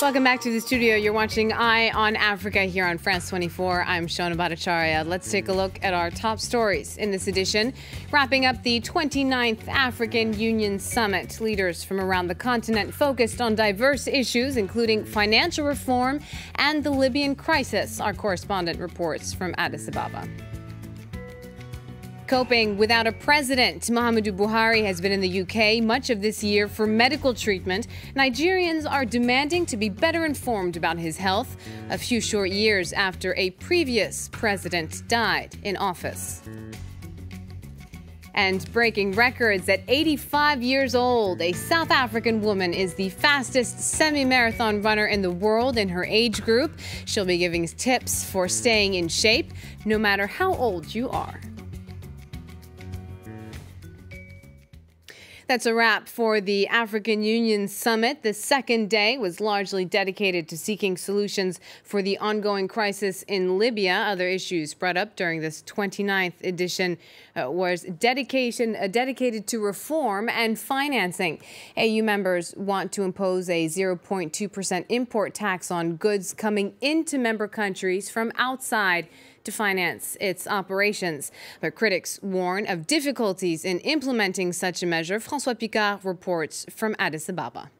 Welcome back to the studio. You're watching Eye on Africa here on France 24. I'm Shona Bhattacharya. Let's take a look at our top stories in this edition. Wrapping up the 29th African Union Summit, leaders from around the continent focused on diverse issues, including financial reform and the Libyan crisis. Our correspondent reports from Addis Ababa. Coping without a president, Muhammadu Buhari has been in the UK much of this year for medical treatment. Nigerians are demanding to be better informed about his health, a few short years after a previous president died in office. And breaking records at 85 years old, a South African woman is the fastest semi-marathon runner in the world in her age group. She'll be giving tips for staying in shape, no matter how old you are. That's a wrap for the African Union Summit. The second day was largely dedicated to seeking solutions for the ongoing crisis in Libya. Other issues brought up during this 29th edition was dedicated to reform and financing. AU members want to impose a 0.2% import tax on goods coming into member countries from outside to finance its operations. But critics warn of difficulties in implementing such a measure. François Picard reports from Addis Ababa.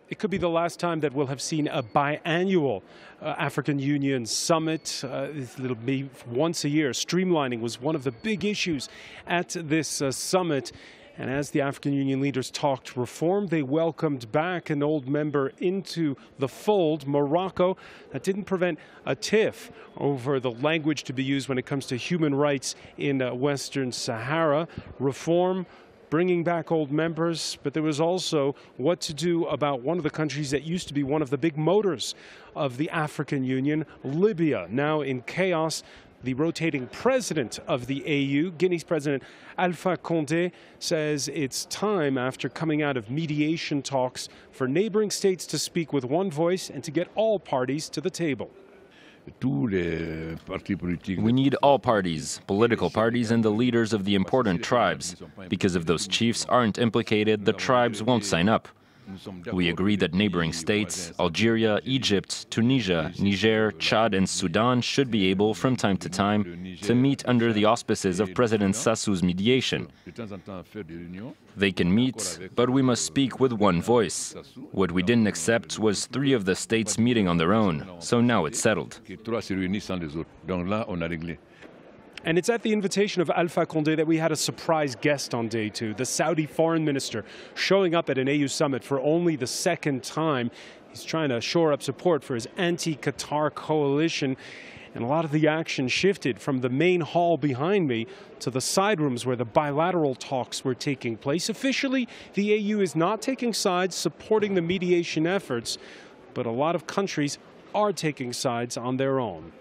It could be the last time that we'll have seen a biannual African Union summit. It'll be once a year. Streamlining was one of the big issues at this summit. And as the African Union leaders talked reform, they welcomed back an old member into the fold, Morocco. That didn't prevent a tiff over the language to be used when it comes to human rights in Western Sahara. Reform, bringing back old members, but there was also what to do about one of the countries that used to be one of the big motors of the African Union, Libya, now in chaos. The rotating president of the AU, Guinea's president Alpha Condé, says it's time, after coming out of mediation talks, for neighboring states to speak with one voice and to get all parties to the table. We need all parties, political parties and the leaders of the important tribes. Because if those chiefs aren't implicated, the tribes won't sign up. We agree that neighboring states, Algeria, Egypt, Tunisia, Niger, Chad and Sudan should be able, from time to time, to meet under the auspices of President Sassou's mediation. They can meet, but we must speak with one voice. What we didn't accept was 3 of the states meeting on their own, so now it's settled. And it's at the invitation of Alpha Condé that we had a surprise guest on day 2, the Saudi foreign minister, showing up at an AU summit for only the second time. He's trying to shore up support for his anti-Qatar coalition. And a lot of the action shifted from the main hall behind me to the side rooms where the bilateral talks were taking place. Officially, the AU is not taking sides, supporting the mediation efforts, but a lot of countries are taking sides on their own.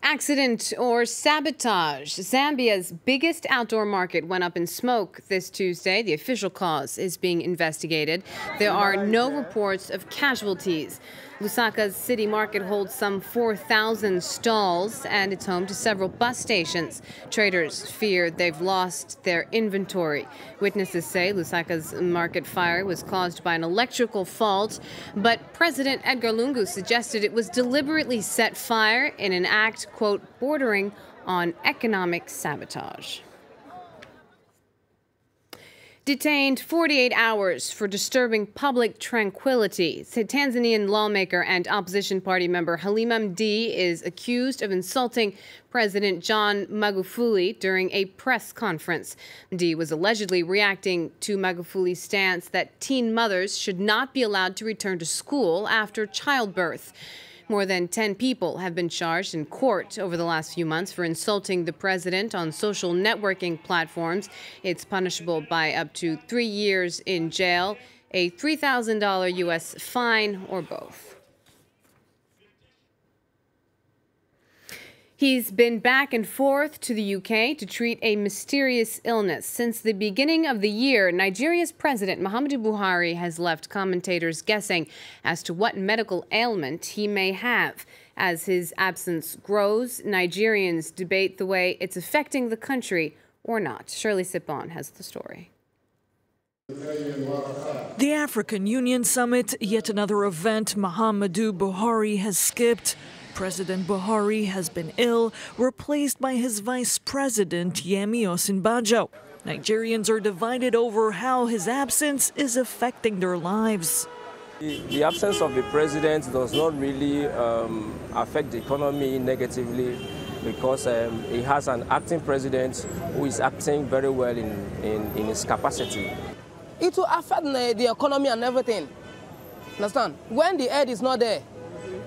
Accident or sabotage. Zambia's biggest outdoor market went up in smoke this Tuesday. The official cause is being investigated. There are no reports of casualties. Lusaka's city market holds some 4,000 stalls, and it's home to several bus stations. Traders fear they've lost their inventory. Witnesses say Lusaka's market fire was caused by an electrical fault, but President Edgar Lungu suggested it was deliberately set fire in an act, quote, bordering on economic sabotage. Detained 48 hours for disturbing public tranquility. Tanzanian lawmaker and opposition party member Halima Mdee is accused of insulting President John Magufuli during a press conference. Mdee was allegedly reacting to Magufuli's stance that teen mothers should not be allowed to return to school after childbirth. More than 10 people have been charged in court over the last few months for insulting the president on social networking platforms. It's punishable by up to 3 years in jail, a $3,000 U.S. fine, or both. He's been back and forth to the UK to treat a mysterious illness. Since the beginning of the year, Nigeria's President Muhammadu Buhari has left commentators guessing as to what medical ailment he may have. As his absence grows, Nigerians debate the way it's affecting the country or not. Shirley Sipon has the story. The African Union Summit, yet another event Muhammadu Buhari has skipped. President Buhari has been ill, replaced by his vice president, Yemi Osinbajo. Nigerians are divided over how his absence is affecting their lives. The absence of the president does not really affect the economy negatively, because he has an acting president who is acting very well in his capacity. It will affect the economy and everything. Understand? When the head is not there,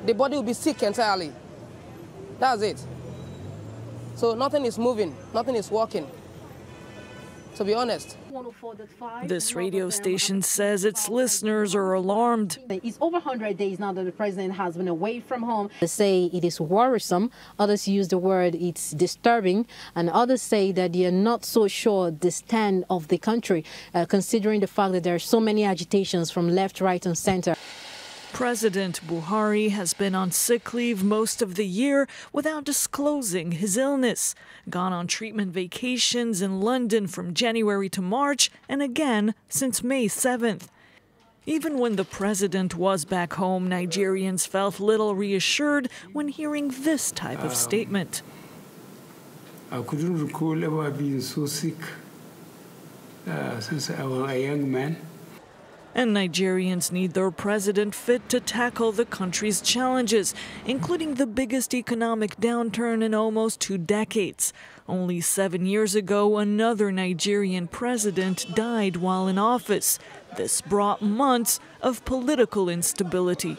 the body will be sick entirely. That's it. So nothing is moving, nothing is working, to be honest. This radio station says its listeners are alarmed. It's over 100 days now that the president has been away from home. They say it is worrisome. Others use the word it's disturbing. And others say that they are not so sure the stand of the country, considering the fact that there are so many agitations from left, right and center. President Buhari has been on sick leave most of the year without disclosing his illness. Gone on treatment vacations in London from January to March and again since May 7th. Even when the president was back home, Nigerians felt little reassured when hearing this type of statement. I couldn't recall ever being so sick since I was a young man. And Nigerians need their president fit to tackle the country's challenges, including the biggest economic downturn in almost 2 decades. Only 7 years ago, another Nigerian president died while in office. This brought months of political instability.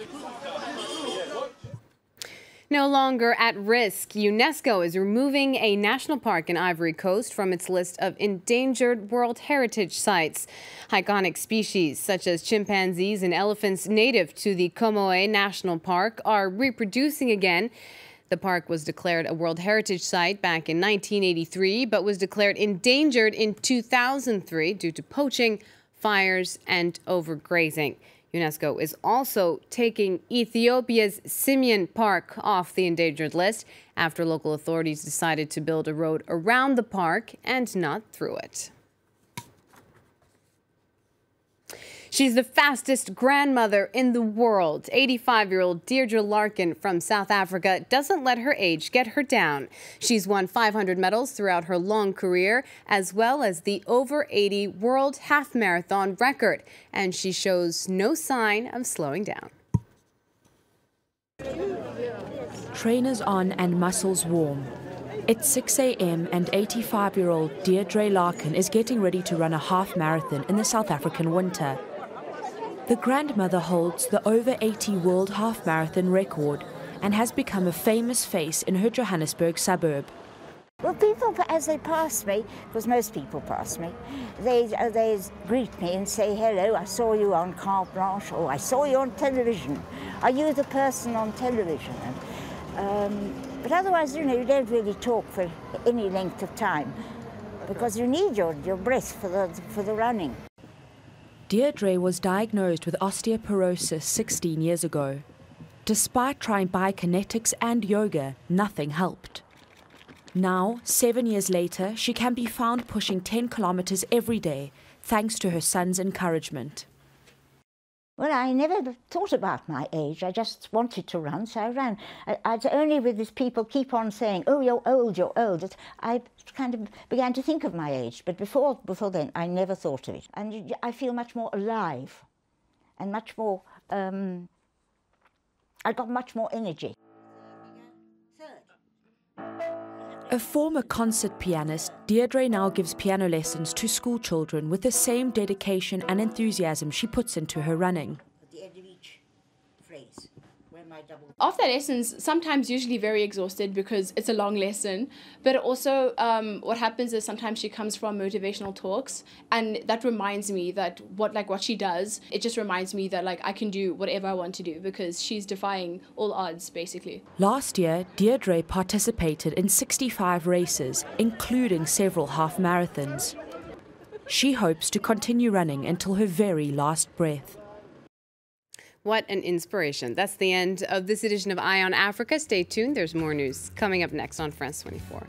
No longer at risk, UNESCO is removing a national park in Ivory Coast from its list of endangered World Heritage Sites. Iconic species such as chimpanzees and elephants native to the COMOE National Park are reproducing again. The park was declared a World Heritage Site back in 1983, but was declared endangered in 2003 due to poaching, fires, and overgrazing. UNESCO is also taking Ethiopia's Simian Park off the endangered list after local authorities decided to build a road around the park and not through it. She's the fastest grandmother in the world. 85-year-old Deirdre Larkin from South Africa doesn't let her age get her down. She's won 500 medals throughout her long career, as well as the over 80 World Half Marathon record. And she shows no sign of slowing down. Trainers on and muscles warm. It's 6 a.m. and 85-year-old Deirdre Larkin is getting ready to run a half marathon in the South African winter. The grandmother holds the over 80 World Half Marathon record and has become a famous face in her Johannesburg suburb. Well, people, as they pass me, because most people pass me, they greet me and say, hello, I saw you on Carte Blanche, or I saw you on television. Are you the person on television? But otherwise, you know, you don't really talk for any length of time because you need your breath for the running. Deirdre was diagnosed with osteoporosis 16 years ago. Despite trying biokinetics and yoga, nothing helped. Now, 7 years later, she can be found pushing 10 kilometers every day, thanks to her son's encouragement. Well, I never thought about my age. I just wanted to run, so I ran. I'd only with these people keep on saying, oh, you're old, you're old. I kind of began to think of my age, but before then, I never thought of it. And I feel much more alive and much more, I got much more energy. A former concert pianist, Deirdre now gives piano lessons to school children with the same dedication and enthusiasm she puts into her running. After lessons, sometimes usually very exhausted because it's a long lesson, but also what happens is sometimes she comes from motivational talks, and that reminds me that what she does, it just reminds me that I can do whatever I want to do because she's defying all odds basically. Last year, Deirdre participated in 65 races, including several half marathons. She hopes to continue running until her very last breath. What an inspiration. That's the end of this edition of Eye on Africa. Stay tuned. There's more news coming up next on France 24.